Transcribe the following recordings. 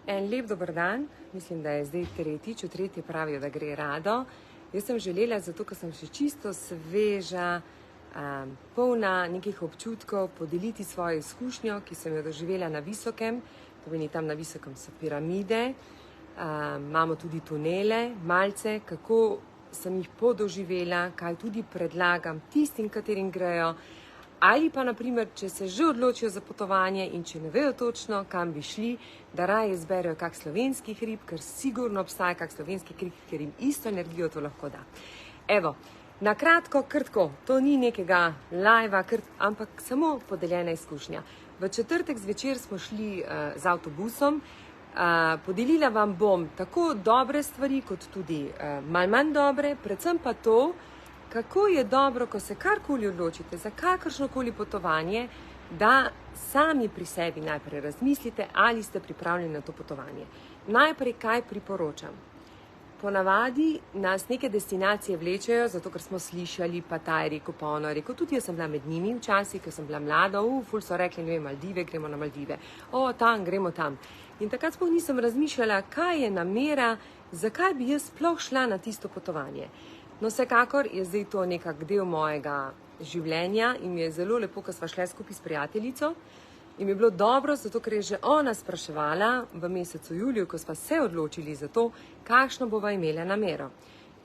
En lep dober dan, mislim, da je zdaj tretjič, v tretje pravijo, da gre rado. Jaz sem želela, zato ker sem še čisto sveža, polna nekih občutkov, podeliti svojo izkušnjo, ki sem jo doživela na Visokem. To pomeni, tam na Visokem so piramide, imamo tudi tunele, malce, kako sem jih podoživela, kaj tudi predlagam tistim, katerim grejo. Ali pa, naprimer, če se že odločijo za potovanje in če ne vejo točno, kam bi šli, da raje izberejo kak slovenski hrib, ker sigurno obstaja kak slovenski hrib, ker jim isto energijo to lahko da. Evo, na kratko, krtko, to ni nekega live-a, ampak samo podeljena izkušnja. V četrtek zvečer smo šli z avtobusom, podelila vam bom tako dobre stvari, kot tudi manj dobre, predvsem pa to, kako je dobro, ko se karkoli odločite za kakršnokoli potovanje, da sami pri sebi najprej razmislite, ali ste pripravljeni na to potovanje. Najprej, kaj priporočam? Ponavadi nas neke destinacije vlečejo, zato ker smo slišali, pa ta je rekel, pa ono je rekel. Tudi jaz sem bila med njimi včasih, ker sem bila mlada, ful so rekli, ne vem, Maldive, gremo na Maldive. Tam, gremo tam. In takrat sploh nisem razmišljala, kaj je namera, zakaj bi jaz sploh šla na tisto potovanje. No, vsekakor je zdaj to nekak del mojega življenja in mi je zelo lepo, ko sva šla skupaj s prijateljico in mi je bilo dobro, zato ker je že ona spraševala v mesecu juliju, ko sva se odločili za to, kakšno bova imela namero.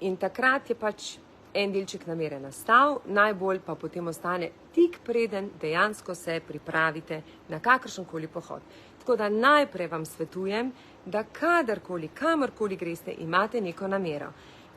In takrat je pač en delček namere nastal, najbolj pa potem ostane tik preden dejansko se pripravite na kakršenkoli pohod. Tako da najprej vam svetujem, da kadarkoli, kamorkoli greste, imate neko namero.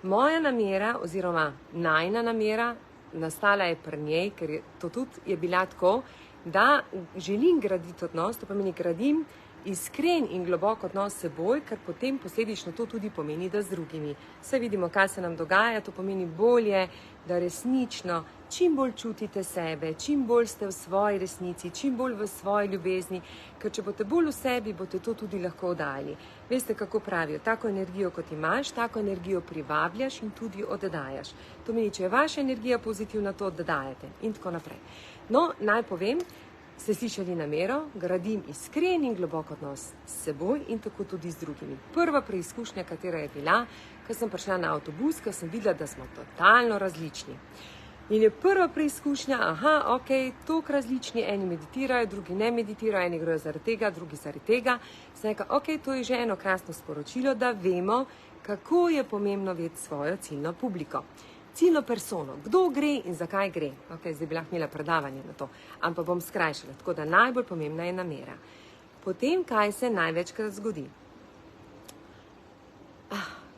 Moja namera oziroma najina namera nastala je pri njej, ker je to tudi je bila tako, da želim graditi odnos, to pomeni gradim iskren in globok odnos s seboj, ker potem posledično to tudi pomeni, da z drugimi. Vse vidimo, kaj se nam dogaja, to pomeni bolje, da resnično čim bolj čutite sebe, čim bolj ste v svoji resnici, čim bolj v svoji ljubezni, ker če boste bolj v sebi, boste to tudi lahko oddajali. Veste, kako pravijo, tako energijo, kot imaš, tako energijo privabljaš in tudi oddajaš. To pomeni, če je vaša energija pozitivna, to oddajate in tako naprej. No, naj povem, ste slišali namero, gradim iskren in globok odnos s seboj in tako tudi z drugimi. Prva preizkušnja, katera je bila, ko sem prišla na avtobus, ko sem videla, da smo totalno različni. In je prva preizkušnja, toliko različni, eni meditirajo, drugi ne meditirajo, eni grejo zaradi tega, drugi zaradi tega. Sem rekla, to je že eno krasno sporočilo, da vemo, kako je pomembno vedeti svojo ciljno publiko. Ciljno persono, kdo gre in zakaj gre. Zdaj bi lahko imela predavanje na to, ampak bom skrajšala, tako da najbolj pomembna je namera. Potem, kaj se največkrat zgodi?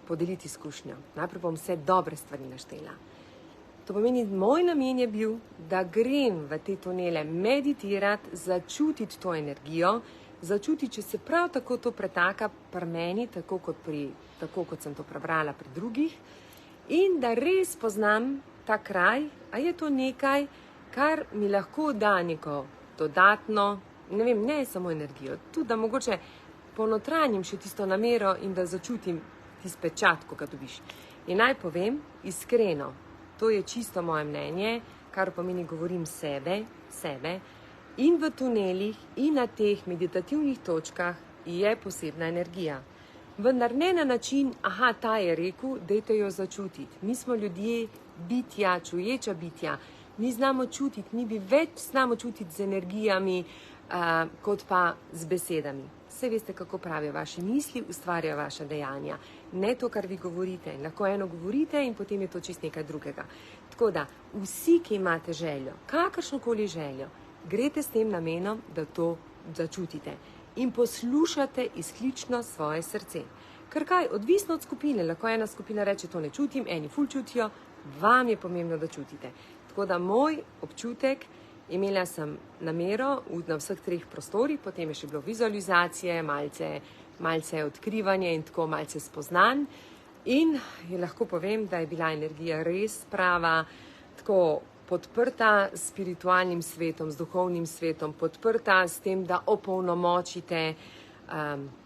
Podeliti izkušnjo. Najprej bom vse dobre stvari naštela. To pomeni, moj namen je bil, da grem v te tunele meditirati, začutiti to energijo, začutiti, če se prav tako to pretaka pri meni, tako kot sem to prebrala pri drugih, in da res poznam ta kraj, a je to nekaj, kar mi lahko da neko dodatno, ne samo energijo, tudi da mogoče ponotranjim še tisto namero in da začutim tisti pečat, ko ga dobiš. In naj povem iskreno, to je čisto moje mnenje, kar pomeni govorim sebe, in v tunelih in na teh meditativnih točkah je posebna energija. Vendar ne na način, ta je rekel, dajte jo začutiti. Mi smo ljudje, bitja, čuječa bitja. Mi znamo čutiti, mi bi več znamo čutiti z energijami, kot pa z besedami. Vse veste, kako pravijo, vaše misli ustvarjajo vaša dejanja. Ne to, kar vi govorite. Lahko eno govorite in potem je to čist nekaj drugega. Tako da, vsi, ki imate željo, kakršnokoli željo, greste s tem namenom, da to začutite. In poslušate izključno svoje srce. Ker kaj, odvisno od skupine, lahko ena skupina reče, to ne čutim, eni ful čutijo, vam je pomembno, da čutite. Tako da moj občutek, imela sem namero na vseh treh prostorih, potem je še bilo vizualizacije, malce odkrivanje in tako malce spoznanj. In lahko povem, da je bila energija res prava, tako podprta s spiritualnim svetom, s duhovnim svetom, podprta s tem, da opolnomočite,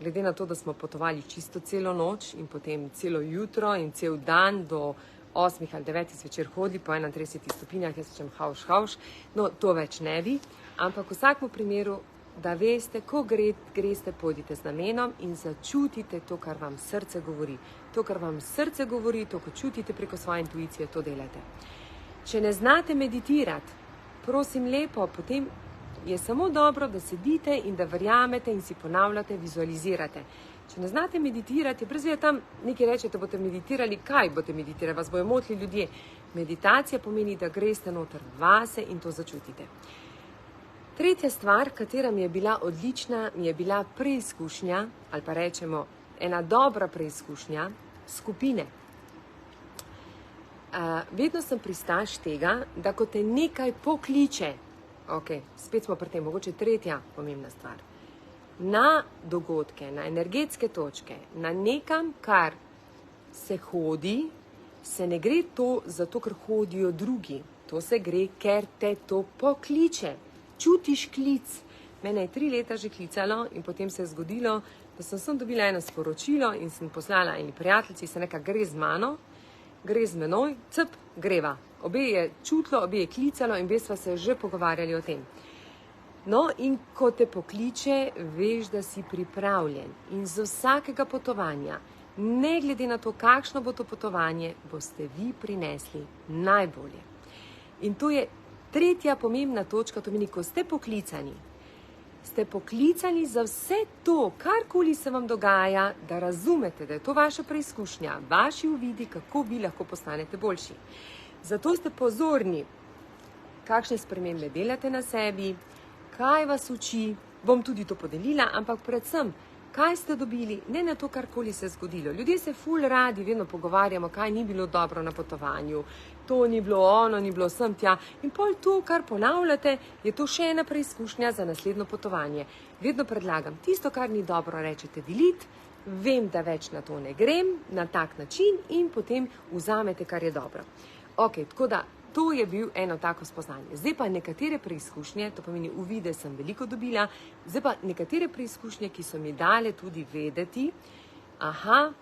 glede na to, da smo potovali čisto celo noč in potem celo jutro in cel dan do 8 ali 9 zvečer hodili po 31 stopinjah, jaz rečem hauš, no to več ne bi, ampak v vsakem primeru da veste, ko greste, pojdite z namenom in začutite to, kar vam srce govori. To, kar vam srce govori, to, ko čutite preko svoje intuicije, to delate. Če ne znate meditirati, prosim lepo, potem je samo dobro, da sedite in da verjamete in si ponavljate, vizualizirate. Če ne znate meditirati, brez veze tam nekaj rečete, boste meditirali, kaj boste meditirali, vas bojo motili ljudje. Meditacija pomeni, da greste noter vase in to začutite. Tretja stvar, katera mi je bila odlična, mi je bila preizkušnja, ali pa rečemo ena dobra preizkušnja skupine. Vedno sem pristaš tega, da ko te nekaj pokliče, spet smo pri tem, mogoče tretja pomembna stvar, na dogodke, na energetske točke, na nekam, kar se hodi, se ne gre to zato, ker hodijo drugi. To se gre, ker te to pokliče. Čutiš klic. Mene je 3 leta že klicalo in potem se je zgodilo, da sem dobila eno sporočilo in sem poslala eni prijateljici, se neka gre z mano, gre z menoj, greva. Obe je čutilo, obe je klicalo in obe sva se že pogovarjali o tem. No, in ko te pokliče, veš, da si pripravljen. In z vsakega potovanja, ne glede na to, kakšno bo to potovanje, boste vi prinesli najbolje. In to je tretja pomembna točka, to meni, ko ste poklicani za vse to, karkoli se vam dogaja, da razumete, da je to vaša preizkušnja, vaši uvidi, kako vi lahko postanete boljši. Zato ste pozorni, kakšne spremembe delate na sebi, kaj vas uči, bom tudi to podelila, ampak predvsem, kaj ste dobili, ne na to, karkoli se je zgodilo. Ljudje se ful radi vedno pogovarjamo, kaj ni bilo dobro na potovanju, to ni bilo, ono ni bilo, sem tja. In pol to, kar ponavljate, je to še ena preizkušnja za naslednjo potovanje. Vedno predlagam, tisto, kar ni dobro, rečete delete, vem, da več na to ne grem, na tak način in potem vzamete, kar je dobro. Tako da, to je bil eno tako spoznanje. Zdaj pa nekatere preizkušnje, to pomeni uvide sem veliko dobila, zdaj pa nekatere preizkušnje, ki so mi dale tudi vedeti,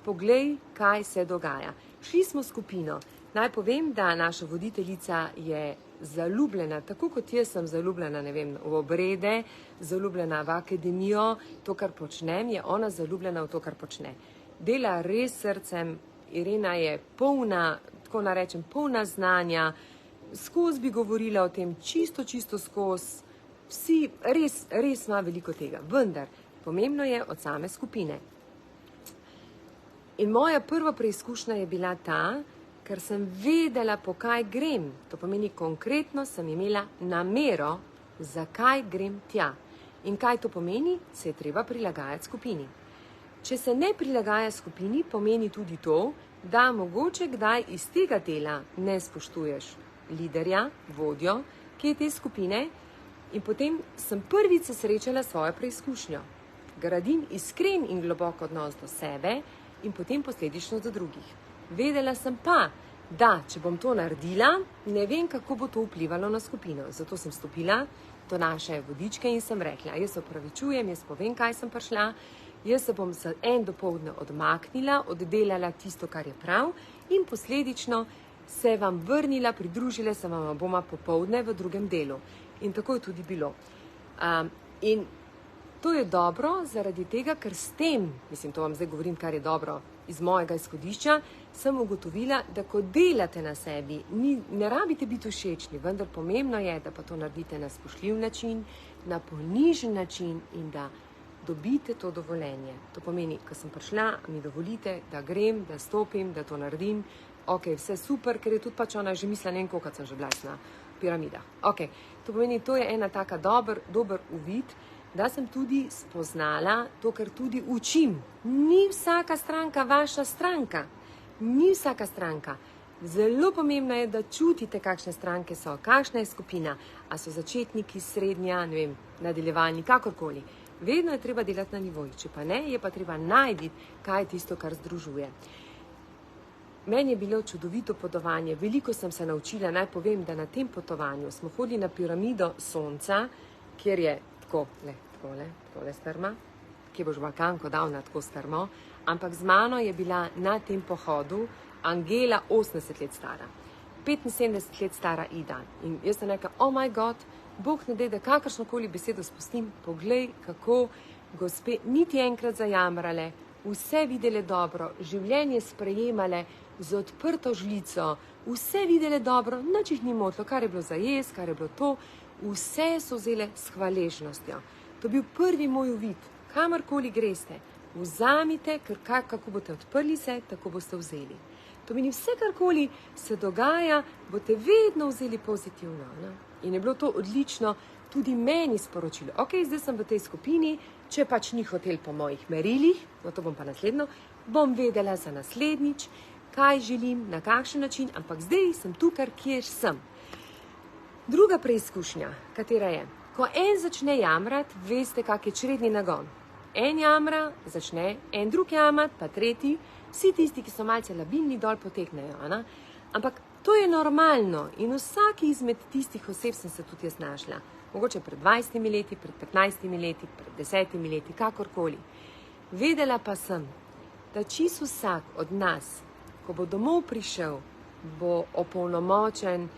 poglej, kaj se dogaja. Šli smo skupino. Naj povem, da naša voditeljica je zaljubljena, tako kot jaz sem zaljubljena, ne vem, v obrede, zaljubljena v akademijo, to, kar počnem, je ona zaljubljena v to, kar počne. Dela res srcem, Irena je polna, tako narečem, polna znanja, skozi bi govorila o tem, čisto skozi, vsi res ima veliko tega, vendar pomembno je od same skupine. In moja prva preizkušnja je bila ta, ker sem vedela, po kaj grem, to pomeni konkretno sem imela namero, zakaj grem tja. In kaj to pomeni? Se je treba prilagajati skupini. Če se ne prilagaja skupini, pomeni tudi to, da mogoče kdaj iz tega dela ne spoštuješ liderja, vodjo, ki je te skupine, in potem sem prvič se srečala s svojo preizkušnjo. Gradim iskren in globok odnos do sebe in potem posledično do drugih. Vedela sem pa, da če bom to naredila, ne vem, kako bo to vplivalo na skupino. Zato sem stopila do naše vodičke in sem rekla, jaz se opravičujem, jaz povem, kaj sem prišla, jaz se bom za en dopoldne odmaknila, oddelala tisto, kar je prav in posledično se vam vrnila, pridružila se vam boma popoldne v drugem delu. In tako je tudi bilo. In to je dobro zaradi tega, ker s tem, mislim, to vam zdaj govorim, kar je dobro iz mojega izhodišča, sem ugotovila, da ko delate na sebi, ne rabite biti všečni, vendar pomembno je, da pa to naredite na spoštljiv način, na ponižen način in da dobite to dovoljenje. To pomeni, ko sem prišla, mi dovolite, da grem, da stopim, da to naredim. Vse super, ker je tudi pač ona že mislila, ne vem, koliko sem že bila na piramidah. To pomeni, to je ena taka dober uvid, da sem tudi spoznala to, kar tudi učim. Ni vsaka stranka vaša stranka. Ni vsaka stranka. Zelo pomembno je, da čutite, kakšne stranke so, kakšna je skupina, a so začetniki, srednja, ne vem, nadaljevalni, kakorkoli. Vedno je treba delati na nivoju, če pa ne, je pa treba najti, kaj je tisto, kar združuje. Meni je bilo čudovito potovanje, veliko sem se naučila, naj povem, da na tem potovanju smo hodili na piramido Sonca, kjer je takole strma, kje boš Balkanko dal na tako strmo, ampak z mano je bila na tem pohodu Angela 80 let stara, 75 let stara Ida. In jaz sem rekla, oh my god, Bog ne dej, da kakršnokoli besedo spustim, poglej, kako gospe niti enkrat zajamrale, vse videle dobro, življenje sprejemale z odprto žlico, vse videle dobro, nič jih ni motilo, kar je bilo za jesti, kar je bilo to, vse so vzele s hvaležnostjo. To je bil prvi moj uvid, kamorkoli greste, vzamite, ker kako boste odprli se, tako boste vzeli. To meni vse, karkoli se dogaja, boste vedno vzeli pozitivno. Ne? In je bilo to odlično tudi meni sporočilo. Ok, zdaj sem v tej skupini, če pač ni hotel po mojih merilih, no to bom pa naslednjo, bom vedela za naslednjič, kaj želim, na kakšen način, ampak zdaj sem tukaj, kjer sem. Druga preizkušnja, katera je, ko en začne jamrati, veste, kak je čredni nagon. En jamra, začne, en drug jamrat, pa tretji, vsi tisti, ki so malce labilni, dol potegnejo. Ne? Ampak to je normalno in vsaki izmed tistih oseb sem se tudi jaz našla. Mogoče pred 20 leti, pred 15 leti, pred 10 leti, kakorkoli. Vedela pa sem, da čisto vsak od nas, ko bo domov prišel, bo opolnomočen,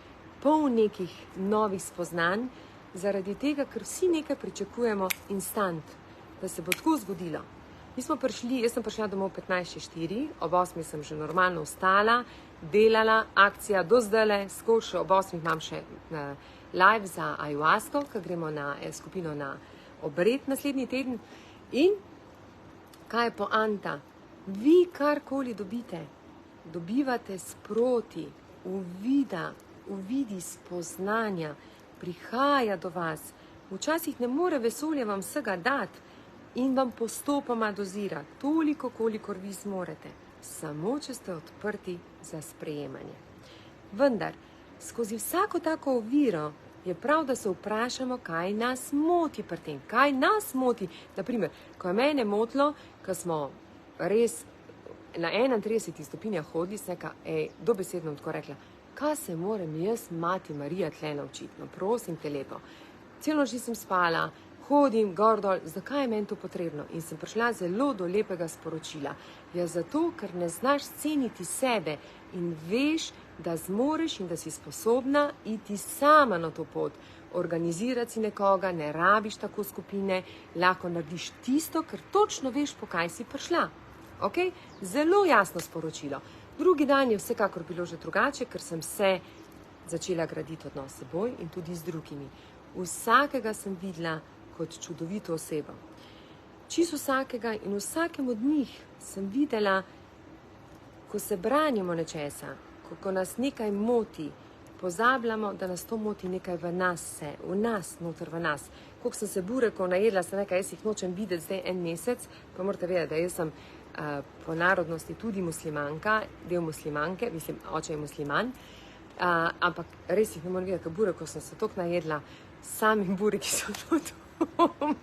poln nekih novih spoznanj, zaradi tega, ker vsi nekaj pričakujemo instant, da se bo tako zgodilo. Mi smo prišli, jaz sem prišla domov 15:04, ob 8 sem že normalno vstala, delala, akcija do zdajle, skoči, ob 8 imam še live za ayahuasco, ko gremo na skupino na obred naslednji teden. In kaj je poanta? Vi karkoli dobite, dobivate sproti, uvidi spoznanja, prihaja do vas. Včasih ne more vesolje vam vsega dati in vam postopoma dozira toliko, kolikor vi zmorete, samo če ste odprti za sprejemanje. Vendar, skozi vsako tako oviro je prav, da se vprašamo, kaj nas moti pri tem, kaj nas moti. Naprimer, ko je mene motilo, ko smo res na 31 stopinjah hodili, sem rekla, dobesedno tako rekla, kaj se moram jaz, mati Marija, tle naučiti, no prosim te lepo. Celo noč nisem spala, hodim gor dol, zakaj je meni to potrebno? In sem prišla zelo do lepega sporočila. Ja, zato, ker ne znaš ceniti sebe in veš, da zmoreš in da si sposobna iti sama na to pot. Organizirati si nekoga, ne rabiš tako skupine, lahko narediš tisto, ker točno veš, po kaj si prišla. Okay? Zelo jasno sporočilo. Drugi dan je vsekakor bilo že drugače, ker sem se začela graditi odnos s seboj in tudi z drugimi. Vsakega sem videla kot čudovito osebo. Čisto vsakega in vsakem od njih sem videla, ko se branimo nečesa, ko nas nekaj moti, pozabljamo, da nas to moti nekaj v nas, noter v nas. Koliko sem se burekov najedla, sem nekaj, jaz jih nočem videti zdaj en mesec, pa morate vedeti, da jaz sem po narodnosti tudi muslimanka, del muslimanke, mislim, oče je musliman, ampak res jih ne moram videti, ker burekov sem se toliko najedla, sami bureki so tudi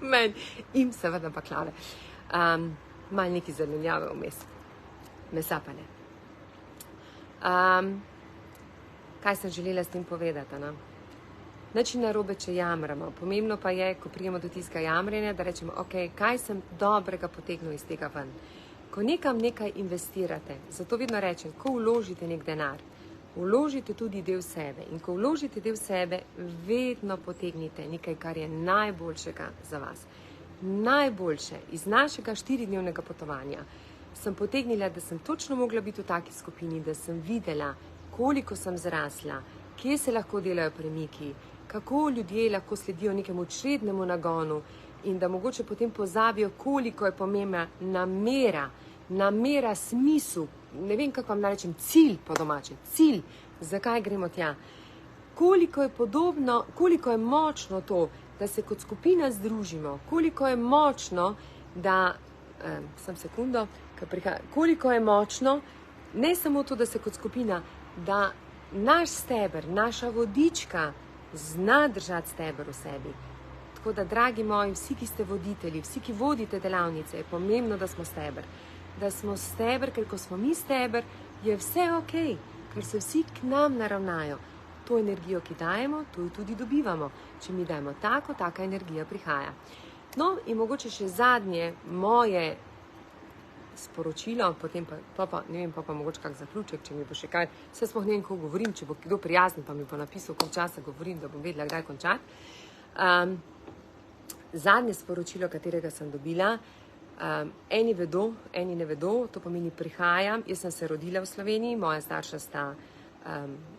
meni in seveda baklave. Malo neki zelenjave vmes, mesa pa ne. Kaj sem želela s tem povedati? No? Nič ni narobe, če jamramo. Pomembno pa je, ko prijemo do tistega jamrenja, da rečemo, ok, kaj sem dobrega potegnil iz tega ven. Ko nekam nekaj investirate, zato vedno rečem, ko vložite nek denar, vložite tudi del sebe. In ko vložite del sebe, vedno potegnite nekaj, kar je najboljšega za vas. Najboljše iz našega 4-dnevnega potovanja sem potegnila, da sem točno mogla biti v taki skupini, da sem videla, koliko sem zrasla, kje se lahko delajo premiki, kako ljudje lahko sledijo nekemu črednemu nagonu in da mogoče potem pozabijo, koliko je pomembna namera, smisel, ne vem, kako vam narečem, cilj po domače, cilj, zakaj gremo tja. Koliko je močno to, da se kot skupina združimo, koliko je močno, da, koliko je močno, ne samo to, da se kot skupina, da naš steber, naša vodička zna držati steber v sebi. Tako da, dragi moji, vsi, ki ste voditelji, vsi, ki vodite delavnice, je pomembno, da smo steber. Da smo steber, ker ko smo mi steber, je vse ok, ker se vsi k nam naravnajo. To energijo, ki dajemo, to jo tudi dobivamo. Če mi dajemo tako, taka energija prihaja. No, in mogoče še zadnje moje sporočilo, potem pa ne vem, pa mogoče kak zaključek, če mi bo še kaj, vse sploh ne vem, ko govorim, če bo kdo prijazen, pa mi bo napisal, koliko časa govorim, da bom vedela, kdaj končati. Zadnje sporočilo, katerega sem dobila, eni vedo, eni ne vedo, to pomeni prihajam. Jaz sem se rodila v Sloveniji, moja starša sta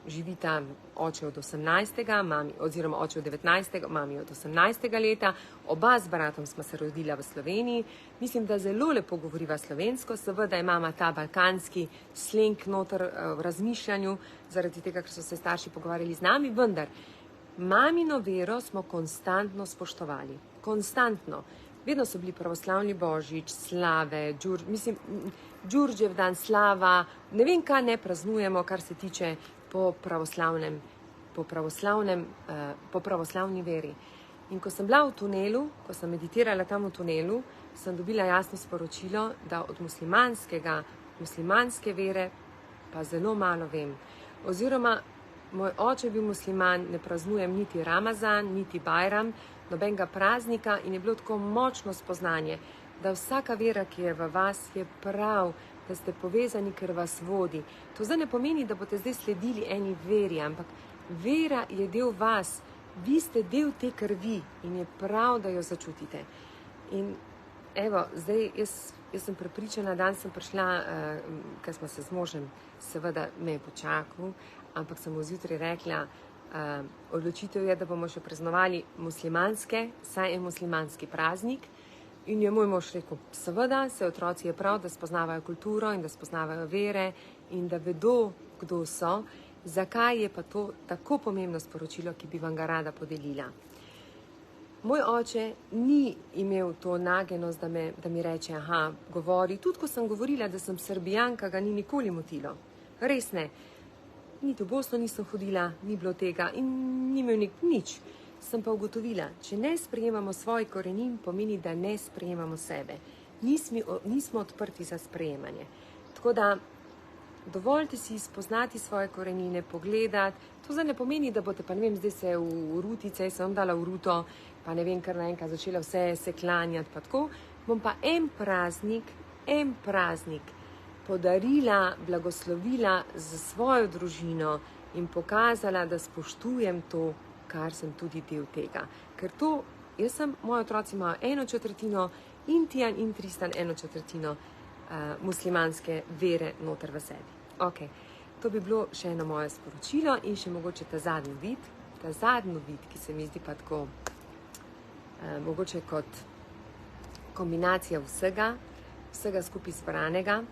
živita, oče od 18. Mami, oziroma oče od 19. Mami od 18. leta. Oba z bratom smo se rodila v Sloveniji. Mislim, da zelo lepo govoriva slovensko. Seveda imama ta balkanski sleng noter v razmišljanju, zaradi tega, ker so se starši pogovarjali z nami, vendar mamino vero smo konstantno spoštovali. Konstantno. Vedno so bili pravoslavni božič, slave, Đurđev dan, slava, ne vem, kaj ne praznujemo, kar se tiče po pravoslavni veri. In ko sem bila v tunelu, ko sem meditirala tam v tunelu, sem dobila jasno sporočilo, da od muslimanske vere pa zelo malo vem. Oziroma, moj oče je bil musliman, ne praznujem niti Ramazan, niti Bajram, nobenega praznika in je bilo tako močno spoznanje, da vsaka vera, ki je v vas, je prav, da ste povezani, ker vas vodi. To zdaj ne pomeni, da boste zdaj sledili eni veri, ampak vera je del vas, vi ste del te krvi in je prav, da jo začutite. In evo, zdaj jaz sem prepričana, danes sem prišla, ker smo se z možem, seveda me je počakal, ampak sem mu zjutraj rekla, odločitev je, da bomo še praznovali muslimanske, saj je muslimanski praznik. In je moj mož rekel, seveda, se otroci je prav, da spoznavajo kulturo in da spoznavajo vere in da vedo, kdo so, zakaj je pa to tako pomembno sporočilo, ki bi vam ga rada podelila. Moj oče ni imel to nagenost, da mi reče, aha, govori. Tudi ko sem govorila, da sem Srbijanka, ga ni nikoli motilo. Res ne. Niti v Bosno nisem hodila, ni bilo tega in ni imel nič. Sem pa ugotovila, če ne sprejemamo svoj korenin, pomeni, da ne sprejemamo sebe. Nismo odprti za sprejemanje. Tako da dovoljte si spoznati svoje korenine, pogledati. To zdaj ne pomeni, da boste pa ne vem, zdaj se v rutice, sem dala v ruto, pa ne vem, kar naenkrat začela vse se klanjati, pa tako. Bom pa en praznik podarila, blagoslovila za svojo družino in pokazala, da spoštujem to, kar sem tudi del tega. Ker to, moji otroci imajo 1/4 in Tijan in Tristan 1/4 muslimanske vere noter v sebi. Ok, to bi bilo še eno moje sporočilo in še mogoče ta zadnji vid, ki se mi zdi pa tako mogoče kot kombinacija vsega skupaj zbranega.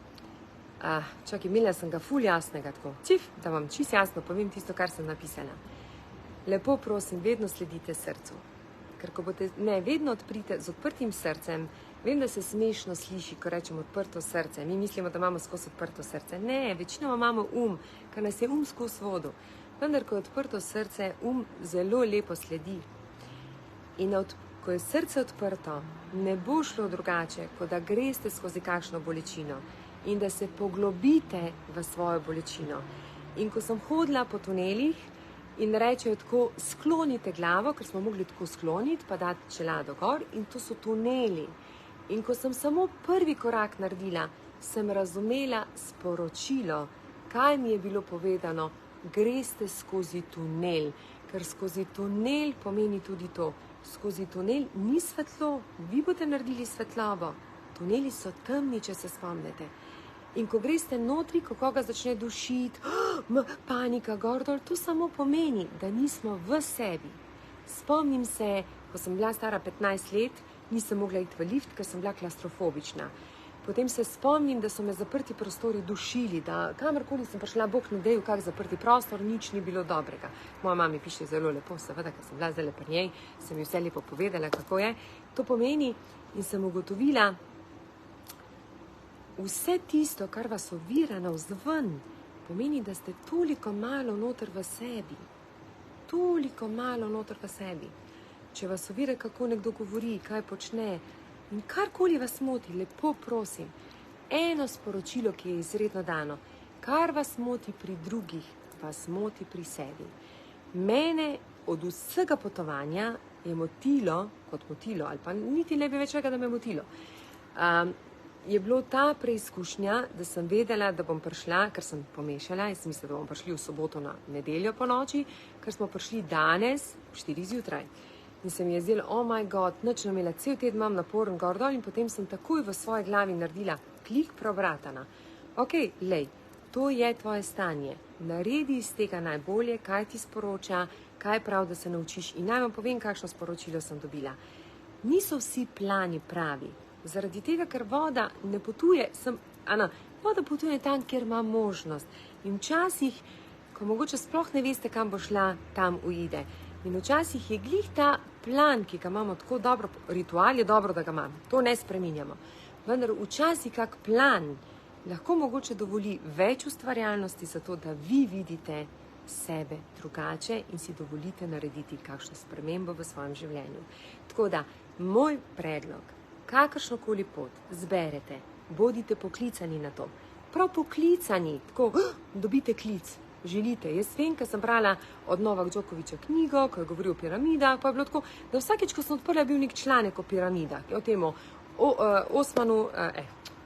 Imela sem ga ful jasnega, tako, da vam čisto jasno povem tisto, kar sem napisala. Lepo prosim, vedno sledite srcu. Ker ko boste, vedno odprite z odprtim srcem. Vem, da se smešno sliši, ko rečemo odprto srce. Mi mislimo, da imamo skozi odprto srce. Ne, večinoma imamo ker nas je skozi vodo. Vendar, ko je odprto srce, zelo lepo sledi. In ko je srce odprto, ne bo šlo drugače, kot da greste skozi kakšno bolečino in da se poglobite v svojo bolečino. In ko sem hodila po tunelih in rečejo tako, sklonite glavo, ker smo mogli tako skloniti, pa dati čelado gor, in to so tuneli. In ko sem samo prvi korak naredila, sem razumela sporočilo, kaj mi je bilo povedano, greste skozi tunel, ker skozi tunel pomeni tudi to. Skozi tunel ni svetlo, vi boste naredili svetlobo. Tuneli so temni, če se spomnite. In ko greste notri, ko koga začne dušiti, panika, gor dol, to samo pomeni, da nismo v sebi. Spomnim se, ko sem bila stara 15 let, nisem mogla iti v lift, ker sem bila klaustrofobična. Potem se spomnim, da so me zaprti prostori dušili, da kamorkoli sem prišla, Bog ne dej v kak zaprti prostor, nič ni bilo dobrega. Moja mami piše zelo lepo, seveda, ker sem bila zdaj pri njej, sem ji vse lepo povedala, kako je. To pomeni, in sem ugotovila, vse tisto, kar vas ovira navzven, pomeni, da ste toliko malo noter v sebi. Toliko malo noter v sebi. Če vas ovira, kako nekdo govori, kaj počne, in karkoli vas moti, lepo prosim, eno sporočilo, ki je izredno dano, kar vas moti pri drugih, vas moti pri sebi. Mene od vsega potovanja je motilo, ali pa niti ne bi več rekla, da me je motilo, je bilo ta preizkušnja, da sem vedela, da bom prišla, ker sem pomešala, jaz sem mislila, da bomo prišli v soboto na nedeljo po noči, ker smo prišli danes 4 zjutraj. in se mi je zdelo, oh my god, nič ne imela, cel teden imam naporen gor dol in potem sem takoj v svoji glavi naredila klik preobratana. Ok, lej, to je tvoje stanje. Naredi iz tega najbolje, kaj ti sporoča, kaj je prav, da se naučiš. In naj vam povem, kakšno sporočilo sem dobila. Niso vsi plani pravi. Zaradi tega, ker voda ne potuje, voda potuje tam, kjer ima možnost. In včasih, ko mogoče sploh ne veste, kam bo šla, tam uide. In včasih je glih ta plan, ki ga imamo tako dobro, ritual je dobro, da ga imamo. To ne spreminjamo. Vendar včasih kak plan lahko mogoče dovoli več ustvarjalnosti za to, da vi vidite sebe drugače in si dovolite narediti kakšno spremembo v svojem življenju. Tako da, moj predlog, kakršnokoli pot zberete, bodite poklicani na to. Prav poklicani, tako, dobite klic, želite. Jaz vem, ker sem brala od Novak Djokovića knjigo, ko je govoril o piramidah, pa je bilo tako, da vsakeč, ko sem odprla, bil nek članek o piramidah, o temu,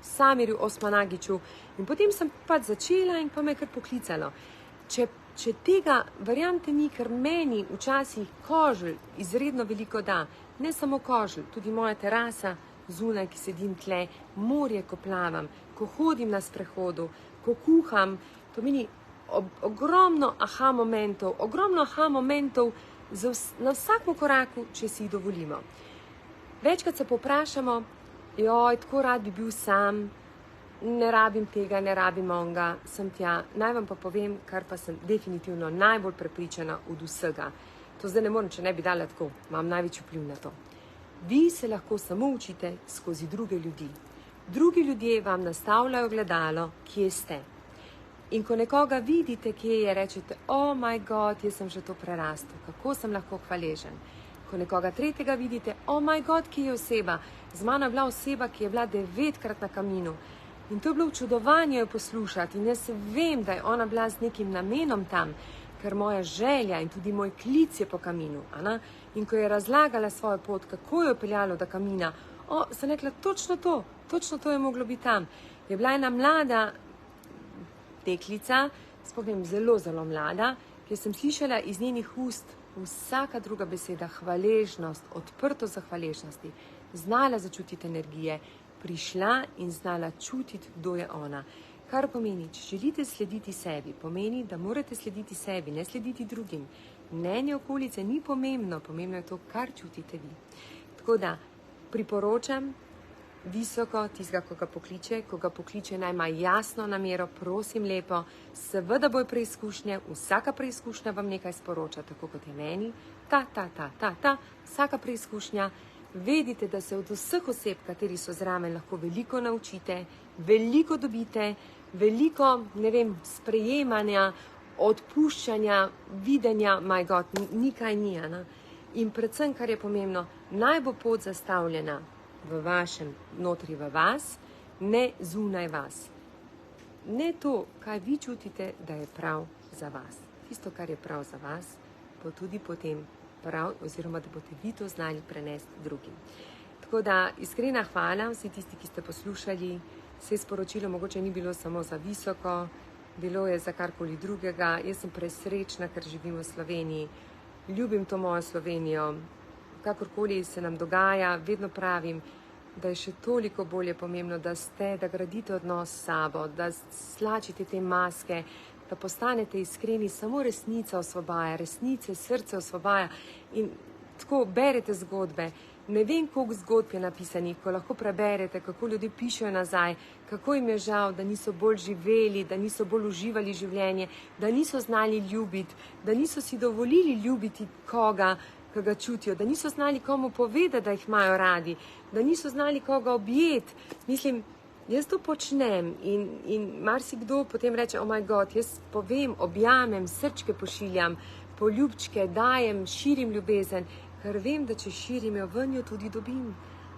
Samirju Osmanagiću, in potem sem pač začela in pa me je kar poklicalo. Če tega, verjamte mi, ker meni včasih koželj izredno veliko da, ne samo koželj, tudi moja terasa zunaj, ki sedim tle, morje, ko plavam, ko hodim na sprehodu, ko kuham, to meni ogromno aha momentov na vsakem koraku, če si jih dovolimo. Večkrat se poprašamo, joj, tako rad bi bil sam, ne rabim tega, ne rabim onga, sem tja. Naj vam pa povem, kar pa sem definitivno najbolj prepričana od vsega. To zdaj ne morem, če ne bi dala tako, imam največji vpliv na to. Vi se lahko samo učite skozi druge ljudi. Drugi ljudje vam nastavljajo gledalo, kje ste. In ko nekoga vidite, kje je, rečete, oh my god, jaz sem že to prerastel, kako sem lahko hvaležen. Ko nekoga tretjega vidite, oh my god, kje je oseba. Z mano je bila oseba, ki je bila 9-krat na kaminu. In to je bilo v čudovanje jo poslušati. In jaz vem, da je ona bila z nekim namenom tam, ker moja želja in tudi moj klic je po kaminu. In ko je razlagala svojo pot, kako jo je peljalo do kamina, sem rekla, točno to je moglo biti tam. Je bila ena mlada deklica, spomnim zelo, zelo mlada, ki sem slišala iz njenih ust vsaka druga beseda, hvaležnost, odprtost za hvaležnosti, znala začutiti energije, prišla in znala čutiti, kdo je ona. Kar pomeni, če želite slediti sebi, pomeni, da morate slediti sebi, ne slediti drugim. Mnenje okolice ni pomembno, pomembno je to, kar čutite vi. Tako da priporočam visoko tistega, ko ga pokliče, naj ima jasno namero, prosim lepo, seveda bojo preizkušnje, vsaka preizkušnja vam nekaj sporoča, tako kot je meni, vsaka preizkušnja. Vedite, da se od vseh oseb, kateri so zraven, lahko veliko naučite, veliko dobite, veliko, sprejemanja, odpuščanja, videnja, my God, nikaj ni. In predvsem, kar je pomembno, naj bo pot zastavljena v vašem, notri v vas, ne zunaj vas. Ne to, kaj vi čutite, da je prav za vas. Tisto, kar je prav za vas, bo tudi potem prav, oziroma da boste vi to znali prenesti drugim. Tako da iskrena hvala vsi tisti, ki ste poslušali. Vse sporočilo mogoče ni bilo samo za visoko, bilo je za karkoli drugega. Jaz sem presrečna, ker živim v Sloveniji. Ljubim to mojo Slovenijo. Kakorkoli se nam dogaja, vedno pravim, da je še toliko bolje pomembno, da gradite odnos s sabo, da slačite te maske, da postanete iskreni, samo resnica osvobaja, resnice, srce osvobaja. In tako berete zgodbe. Ne vem, koliko zgodb je napisanih, ko lahko preberete, kako ljudje pišejo nazaj, kako jim je žal, da niso bolj živeli, da niso bolj uživali življenje, da niso znali ljubiti, da niso si dovolili ljubiti koga, ki ga čutijo, da niso znali komu povedati, da jih imajo radi, da niso znali koga objeti. Mislim, jaz to počnem in marsikdo potem reče, oh my god, jaz povem, objamem, srčke pošiljam, poljubčke dajem, širim ljubezen, ker vem, da če širim jo ven, jo tudi dobim.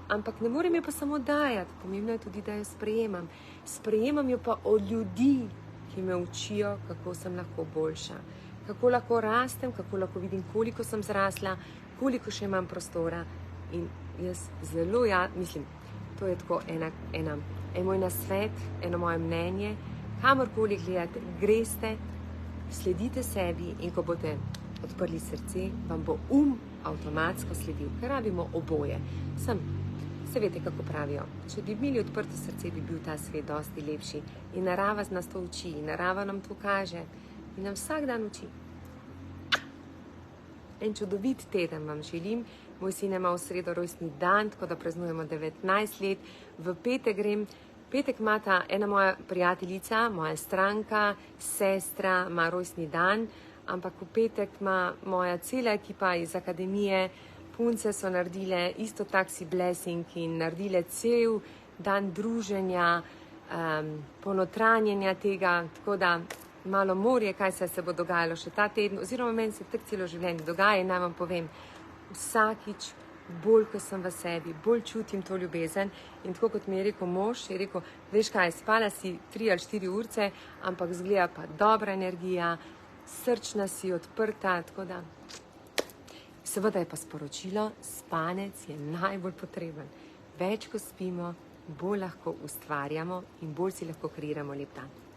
Ampak ne morem jo pa samo dajati, pomembno je tudi, da jo sprejemam. Sprejemam jo pa od ljudi, ki me učijo, kako sem lahko boljša, kako lahko rastem, kako lahko vidim, koliko sem zrasla, koliko še imam prostora. In jaz zelo, mislim, to je tako en moj nasvet, eno moje mnenje, kamorkoli gledate, greste, sledite sebi in ko boste odprli srce, vam bo avtomatsko sledil, ker rabimo oboje. Se veste, kako pravijo, če bi imeli odprto srce, bi bil ta svet dosti lepši. In narava nas to uči, in narava nam to kaže in nam vsak dan uči. En čudovit teden vam želim. Moj sin ima v sredo rojstni dan, tako da praznujemo 19 let. V petek grem. Petek imata ena moja prijateljica, moja stranka, sestra, ima rojstni dan, ampak v petek ima moja cela ekipa iz akademije. Punce so naredile isto taksi blessing in naredile cel dan druženja, ponotranjenja tega, tako da malo morje, kaj se bo dogajalo še ta teden, oziroma meni se tak celo življenje dogaja in naj vam povem, vsakič bolj, ko sem v sebi, bolj čutim to ljubezen in tako kot mi je rekel mož, je rekel, veš kaj, spala si 3 ali 4 urce, ampak zgleda pa dobra energija, srčna si, odprta, tako da seveda je pa sporočilo, spanec je najbolj potreben. Več ko spimo, bolj lahko ustvarjamo in bolj si lahko kreiramo lep dan.